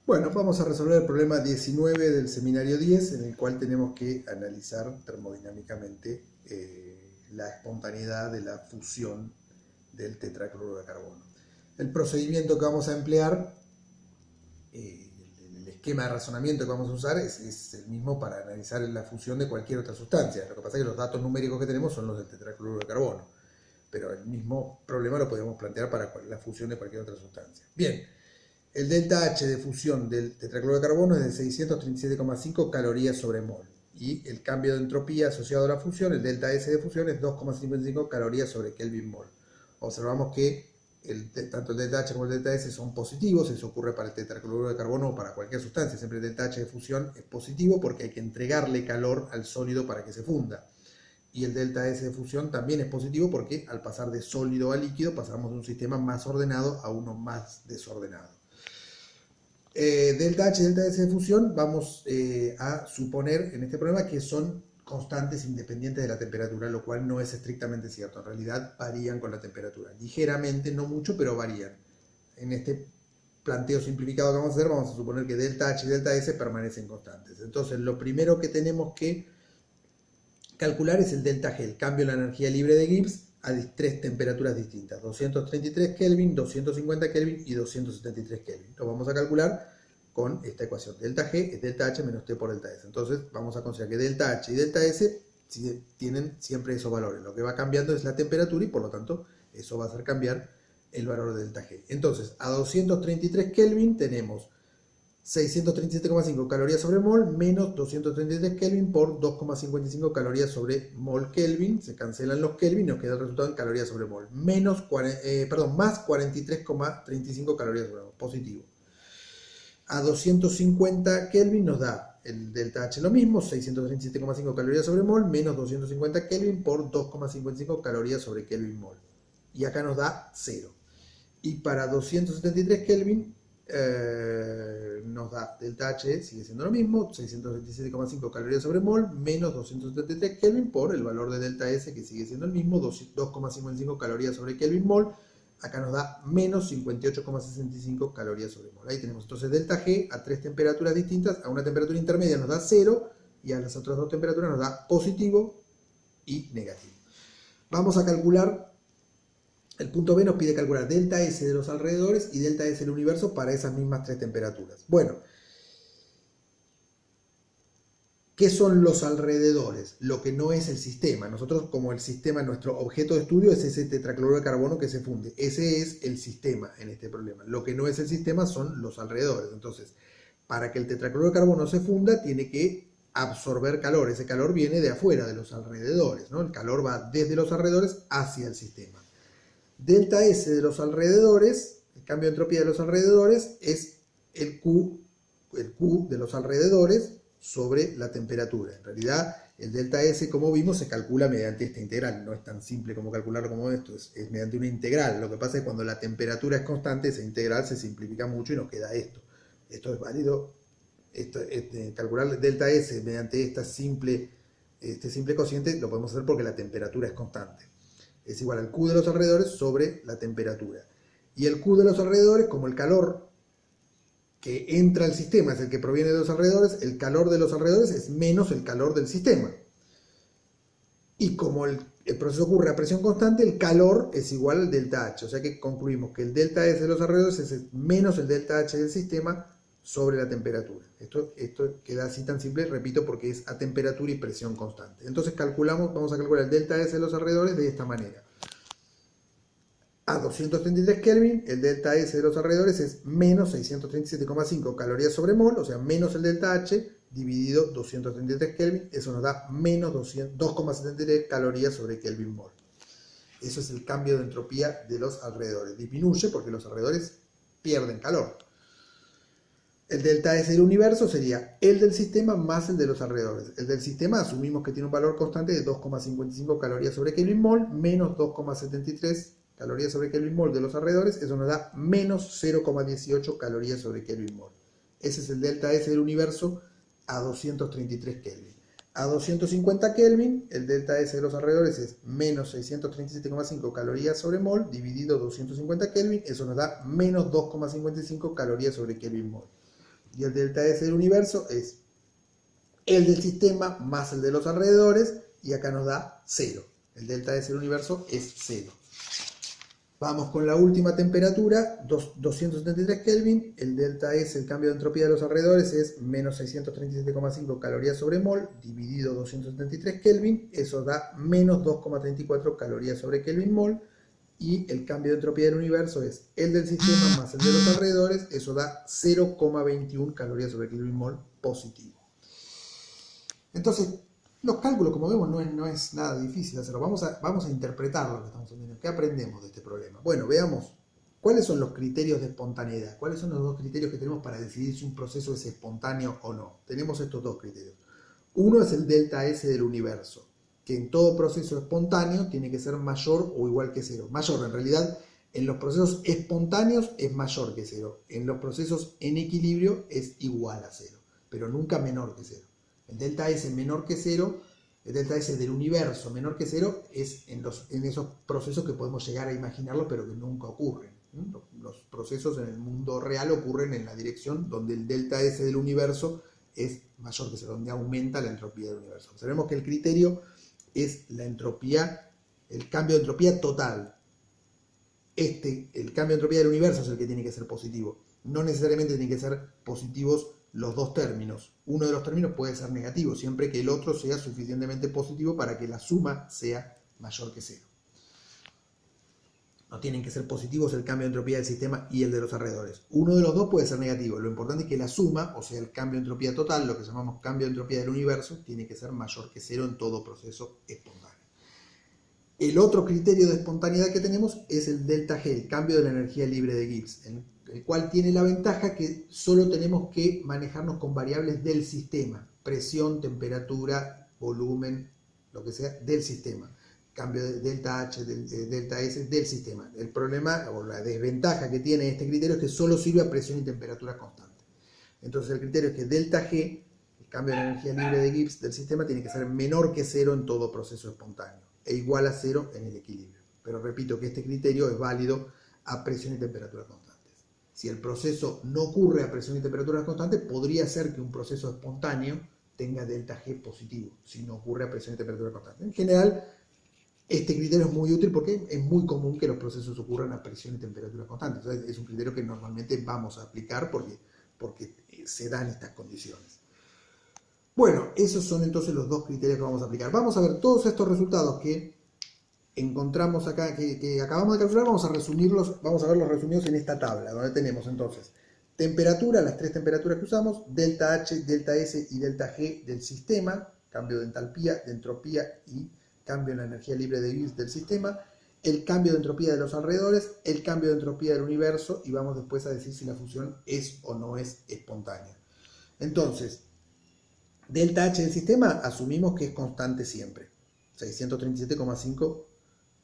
Bueno, vamos a resolver el problema 19 del seminario 10, en el cual tenemos que analizar termodinámicamente la espontaneidad de la fusión del tetracloruro de carbono. El procedimiento que vamos a emplear, el esquema de razonamiento que vamos a usar es el mismo para analizar la fusión de cualquier otra sustancia. Lo que pasa es que los datos numéricos que tenemos son los del tetracloruro de carbono, pero el mismo problema lo podemos plantear para la fusión de cualquier otra sustancia. Bien. El delta H de fusión del tetracloruro de carbono es de 637,5 calorías sobre mol. Y el cambio de entropía asociado a la fusión, el delta S de fusión, es 2,55 calorías sobre Kelvin mol. Observamos que tanto el delta H como el delta S son positivos. Eso ocurre para el tetracloruro de carbono o para cualquier sustancia. Siempre el delta H de fusión es positivo porque hay que entregarle calor al sólido para que se funda. Y el delta S de fusión también es positivo porque al pasar de sólido a líquido pasamos de un sistema más ordenado a uno más desordenado. Delta H y delta S de fusión vamos a suponer en este problema que son constantes independientes de la temperatura, lo cual no es estrictamente cierto. En realidad varían con la temperatura. Ligeramente, no mucho, pero varían. En este planteo simplificado que vamos a hacer, vamos a suponer que delta H y delta S permanecen constantes. Entonces, lo primero que tenemos que calcular es el delta G, el cambio en la energía libre de Gibbs a tres temperaturas distintas, 233 Kelvin, 250 Kelvin y 273 Kelvin. Lo vamos a calcular con esta ecuación. Delta G es delta H menos T por delta S. Entonces vamos a considerar que delta H y delta S tienen siempre esos valores. Lo que va cambiando es la temperatura y por lo tanto eso va a hacer cambiar el valor de delta G. Entonces a 233 Kelvin tenemos 637,5 calorías sobre mol menos 233 Kelvin por 2,55 calorías sobre mol Kelvin. Se cancelan los Kelvin y nos queda el resultado en calorías sobre mol. Más 43,35 calorías sobre mol. Positivo. A 250 Kelvin nos da el delta H lo mismo, 637,5 calorías sobre mol menos 250 Kelvin por 2,55 calorías sobre Kelvin mol. Y acá nos da 0. Y para 273 Kelvin nos da delta H, sigue siendo lo mismo, 627,5 calorías sobre mol menos 273 Kelvin por el valor de delta S que sigue siendo el mismo, 2,55 calorías sobre Kelvin mol. Acá nos da menos 58,65 calorías sobre mol. Ahí tenemos entonces delta G a tres temperaturas distintas. A una temperatura intermedia nos da 0 y a las otras dos temperaturas nos da positivo y negativo. Vamos a calcular. El punto B nos pide calcular delta S de los alrededores y delta S del universo para esas mismas tres temperaturas. Bueno, ¿qué son los alrededores? Lo que no es el sistema. Nosotros, como el sistema, nuestro objeto de estudio es ese tetracloruro de carbono que se funde. Ese es el sistema en este problema. Lo que no es el sistema son los alrededores. Entonces, para que el tetracloruro de carbono se funda, tiene que absorber calor. Ese calor viene de afuera, de los alrededores, ¿no? El calor va desde los alrededores hacia el sistema. Delta S de los alrededores, el cambio de entropía de los alrededores, es el Q de los alrededores sobre la temperatura. En realidad, el delta S, como vimos, se calcula mediante esta integral. No es tan simple como calcularlo como esto, es mediante una integral. Lo que pasa es que cuando la temperatura es constante, esa integral se simplifica mucho y nos queda esto. Esto es válido. Calcular el delta S mediante este simple cociente lo podemos hacer porque la temperatura es constante. Es igual al Q de los alrededores sobre la temperatura. Y el Q de los alrededores, como el calor que entra al sistema es el que proviene de los alrededores, el calor de los alrededores es menos el calor del sistema. Y como el proceso ocurre a presión constante, el calor es igual al delta H. O sea que concluimos que el delta S de los alrededores es menos el delta H del sistema sobre la temperatura. Esto queda así tan simple, repito, porque es a temperatura y presión constante. Entonces vamos a calcular el delta S de los alrededores de esta manera. A 233 Kelvin, el delta S de los alrededores es menos 637,5 calorías sobre mol, o sea, menos el delta H dividido 233 Kelvin, eso nos da menos 2,73 calorías sobre Kelvin mol. Eso es el cambio de entropía de los alrededores. Disminuye porque los alrededores pierden calor. El delta S del universo sería el del sistema más el de los alrededores. El del sistema asumimos que tiene un valor constante de 2,55 calorías sobre Kelvin mol menos 2,73 calorías sobre Kelvin mol de los alrededores. Eso nos da menos 0,18 calorías sobre Kelvin mol. Ese es el delta S del universo a 233 Kelvin. A 250 Kelvin, el delta S de los alrededores es menos 637,5 calorías sobre mol dividido 250 Kelvin. Eso nos da menos 2,55 calorías sobre Kelvin mol. Y el delta S del universo es el del sistema más el de los alrededores, y acá nos da 0. El delta S del universo es 0. Vamos con la última temperatura, 273 Kelvin. El delta S, el cambio de entropía de los alrededores, es menos 637,5 calorías sobre mol, dividido 273 Kelvin. Eso da menos 2,34 calorías sobre Kelvin mol. Y el cambio de entropía del universo es el del sistema más el de los alrededores. Eso da 0,21 calorías sobre Kelvin mol positivo. Entonces, los cálculos, como vemos, no es nada difícil hacerlo. Vamos a interpretar lo que estamos haciendo. ¿Qué aprendemos de este problema? Bueno, veamos cuáles son los criterios de espontaneidad. ¿Cuáles son los dos criterios que tenemos para decidir si un proceso es espontáneo o no? Tenemos estos dos criterios. Uno es el delta S del universo, que en todo proceso espontáneo tiene que ser mayor o igual que 0. Mayor, en realidad, en los procesos espontáneos es mayor que 0. En los procesos en equilibrio es igual a 0, pero nunca menor que 0. El delta S menor que 0, el delta S del universo menor que 0, es en esos procesos que podemos llegar a imaginarlo, pero que nunca ocurren. Los procesos en el mundo real ocurren en la dirección donde el delta S del universo es mayor que 0, donde aumenta la entropía del universo. Observemos que el criterio es la entropía, el cambio de entropía total. El cambio de entropía del universo es el que tiene que ser positivo. No necesariamente tienen que ser positivos los dos términos. Uno de los términos puede ser negativo, siempre que el otro sea suficientemente positivo para que la suma sea mayor que 0. No tienen que ser positivos el cambio de entropía del sistema y el de los alrededores. Uno de los dos puede ser negativo. Lo importante es que la suma, o sea, el cambio de entropía total, lo que llamamos cambio de entropía del universo, tiene que ser mayor que 0 en todo proceso espontáneo. El otro criterio de espontaneidad que tenemos es el delta G, el cambio de la energía libre de Gibbs, el cual tiene la ventaja que solo tenemos que manejarnos con variables del sistema, presión, temperatura, volumen, lo que sea, del sistema. Cambio de delta H, delta S del sistema. El problema o la desventaja que tiene este criterio es que solo sirve a presión y temperatura constante. Entonces el criterio es que delta G, el cambio de la energía libre de Gibbs del sistema, tiene que ser menor que 0 en todo proceso espontáneo e igual a 0 en el equilibrio. Pero repito que este criterio es válido a presión y temperatura constantes. Si el proceso no ocurre a presión y temperatura constantes, podría ser que un proceso espontáneo tenga delta G positivo, si no ocurre a presión y temperatura constantes. En general, este criterio es muy útil porque es muy común que los procesos ocurran a presión y temperatura constantes. Entonces, es un criterio que normalmente vamos a aplicar porque se dan estas condiciones. Bueno, esos son entonces los dos criterios que vamos a aplicar. Vamos a ver todos estos resultados que encontramos acá, que acabamos de calcular, vamos a verlos resumidos en esta tabla, donde tenemos entonces temperatura, las tres temperaturas que usamos, delta H, delta S y delta G del sistema, cambio de entalpía, de entropía y cambio en la energía libre de Gibbs del sistema, el cambio de entropía de los alrededores, el cambio de entropía del universo, y vamos después a decir si la fusión es o no es espontánea. Entonces, delta H del sistema asumimos que es constante siempre, 637,5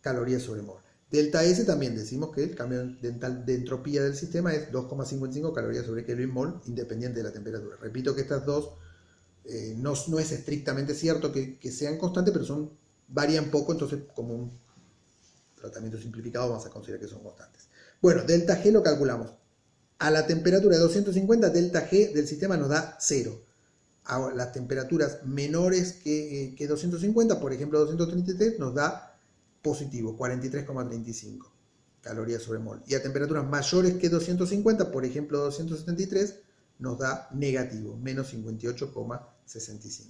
calorías sobre mol. Delta S también decimos que el cambio de entropía del sistema es 2,55 calorías sobre Kelvin mol, independiente de la temperatura. Repito que estas dos no es estrictamente cierto que sean constantes, pero varían poco, entonces como un tratamiento simplificado vamos a considerar que son constantes. Bueno, delta G lo calculamos. A la temperatura de 250, delta G del sistema nos da 0. A las temperaturas menores que 250, por ejemplo 233, nos da positivo, 43,35 calorías sobre mol. Y a temperaturas mayores que 250, por ejemplo 273, nos da negativo, menos 58,65.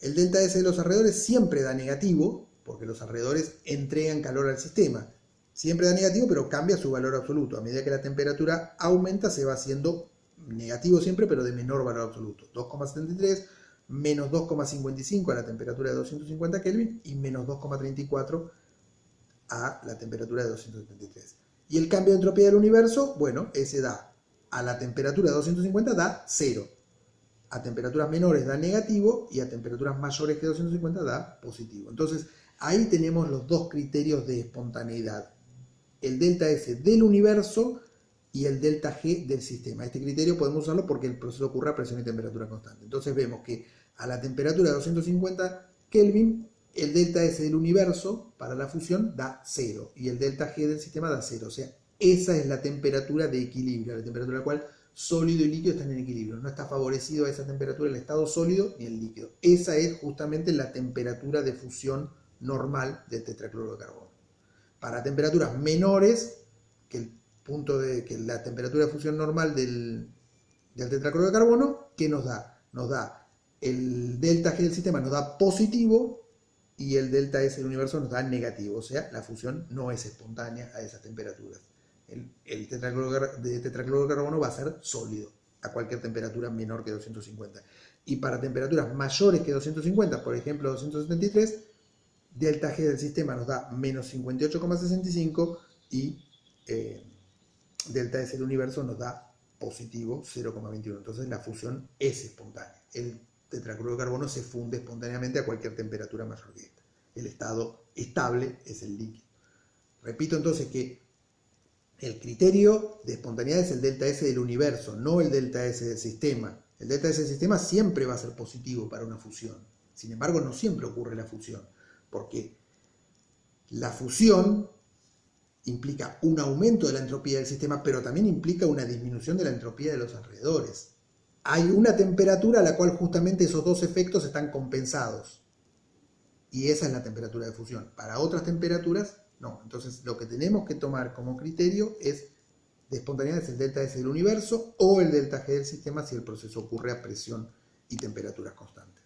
El delta S de los alrededores siempre da negativo, porque los alrededores entregan calor al sistema. Siempre da negativo, pero cambia su valor absoluto. A medida que la temperatura aumenta, se va haciendo negativo siempre, pero de menor valor absoluto. 2,73, menos 2,55 a la temperatura de 250 Kelvin y menos 2,34 a la temperatura de 273. Y el cambio de entropía del universo, bueno, ese da a la temperatura de 250 da 0. A temperaturas menores da negativo y a temperaturas mayores que 250 da positivo. Entonces, ahí tenemos los dos criterios de espontaneidad. El delta S del universo y el delta G del sistema. Este criterio podemos usarlo porque el proceso ocurre a presión y temperatura constante. Entonces vemos que a la temperatura de 250 Kelvin, el delta S del universo para la fusión da 0 y el delta G del sistema da 0. O sea, esa es la temperatura de equilibrio, la temperatura a la cual sólido y líquido están en equilibrio. No está favorecido a esa temperatura el estado sólido ni el líquido. Esa es justamente la temperatura de fusión normal del tetracloruro de carbono. Para temperaturas menores que el punto de que la temperatura de fusión normal del tetracloruro de carbono, ¿qué nos da? Nos da el delta G del sistema, nos da positivo, y el delta S del universo nos da negativo, o sea, la fusión no es espontánea a esas temperaturas. El tetracloruro de carbono va a ser sólido a cualquier temperatura menor que 250. Y para temperaturas mayores que 250, por ejemplo 273, delta G del sistema nos da menos 58,65 y delta S del universo nos da positivo 0,21. Entonces la fusión es espontánea. El tetracloruro de carbono se funde espontáneamente a cualquier temperatura mayor que esta. El estado estable es el líquido. Repito entonces que el criterio de espontaneidad es el delta S del universo, no el delta S del sistema. El delta S del sistema siempre va a ser positivo para una fusión. Sin embargo, no siempre ocurre la fusión, porque la fusión implica un aumento de la entropía del sistema, pero también implica una disminución de la entropía de los alrededores. Hay una temperatura a la cual justamente esos dos efectos están compensados. Y esa es la temperatura de fusión. Para otras temperaturas, no. Entonces, lo que tenemos que tomar como criterio es de espontaneidad es el delta S del universo o el delta G del sistema si el proceso ocurre a presión y temperaturas constantes.